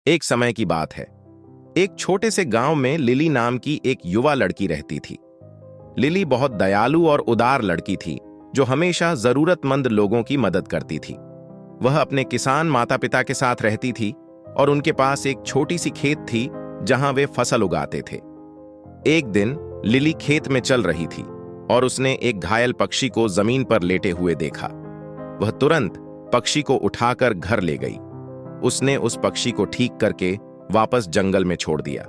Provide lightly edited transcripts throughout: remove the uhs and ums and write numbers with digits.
एक समय की बात है। एक छोटे से गांव में लिली नाम की एक युवा लड़की रहती थी। लिली बहुत दयालु और उदार लड़की थी जो हमेशा जरूरतमंद लोगों की मदद करती थी। वह अपने किसान माता पिता के साथ रहती थी और उनके पास एक छोटी सी खेत थी जहां वे फसल उगाते थे। एक दिन लिली खेत में चल रही थी और उसने एक घायल पक्षी को जमीन पर लेटे हुए देखा। वह तुरंत पक्षी को उठाकर घर ले गई। उसने उस पक्षी को ठीक करके वापस जंगल में छोड़ दिया।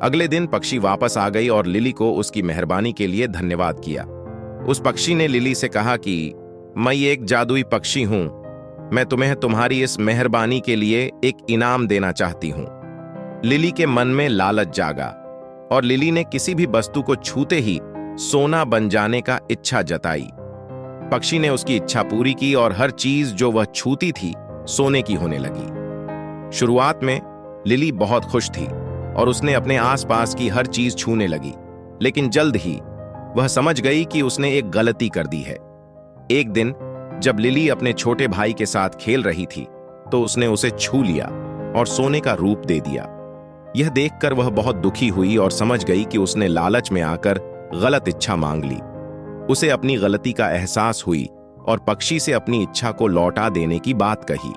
अगले दिन पक्षी वापस आ गई और लिली को उसकी मेहरबानी के लिए धन्यवाद किया। उस पक्षी ने लिली से कहा कि मैं एक जादुई पक्षी हूं, मैं तुम्हें तुम्हारी इस मेहरबानी के लिए एक इनाम देना चाहती हूं। लिली के मन में लालच जागा और लिली ने किसी भी वस्तु को छूते ही सोना बन जाने का इच्छा जताई। पक्षी ने उसकी इच्छा पूरी की और हर चीज जो वह छूती थी सोने की होने लगी। शुरुआत में लिली बहुत खुश थी और उसने अपने आसपास की हर चीज छूने लगी, लेकिन जल्द ही वह समझ गई कि उसने एक गलती कर दी है। एक दिन जब लिली अपने छोटे भाई के साथ खेल रही थी तो उसने उसे छू लिया और सोने का रूप दे दिया। यह देखकर वह बहुत दुखी हुई और समझ गई कि उसने लालच में आकर गलत इच्छा मांग ली। उसे अपनी गलती का एहसास हुई और पक्षी से अपनी इच्छा को लौटा देने की बात कही।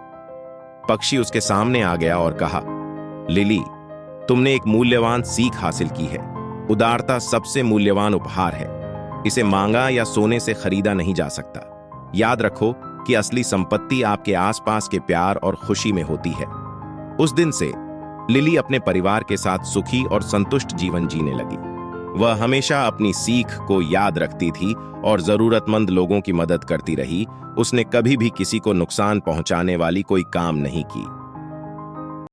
पक्षी उसके सामने आ गया और कहा, लिली, तुमने एक मूल्यवान सीख हासिल की है। उदारता सबसे मूल्यवान उपहार है। इसे मांगा या सोने से खरीदा नहीं जा सकता। याद रखो कि असली संपत्ति आपके आसपास के प्यार और खुशी में होती है। उस दिन से लिली अपने परिवार के साथ सुखी और संतुष्ट जीवन जीने लगी। वह हमेशा अपनी सीख को याद रखती थी और जरूरतमंद लोगों की मदद करती रही। उसने कभी भी किसी को नुकसान पहुंचाने वाली कोई काम नहीं की।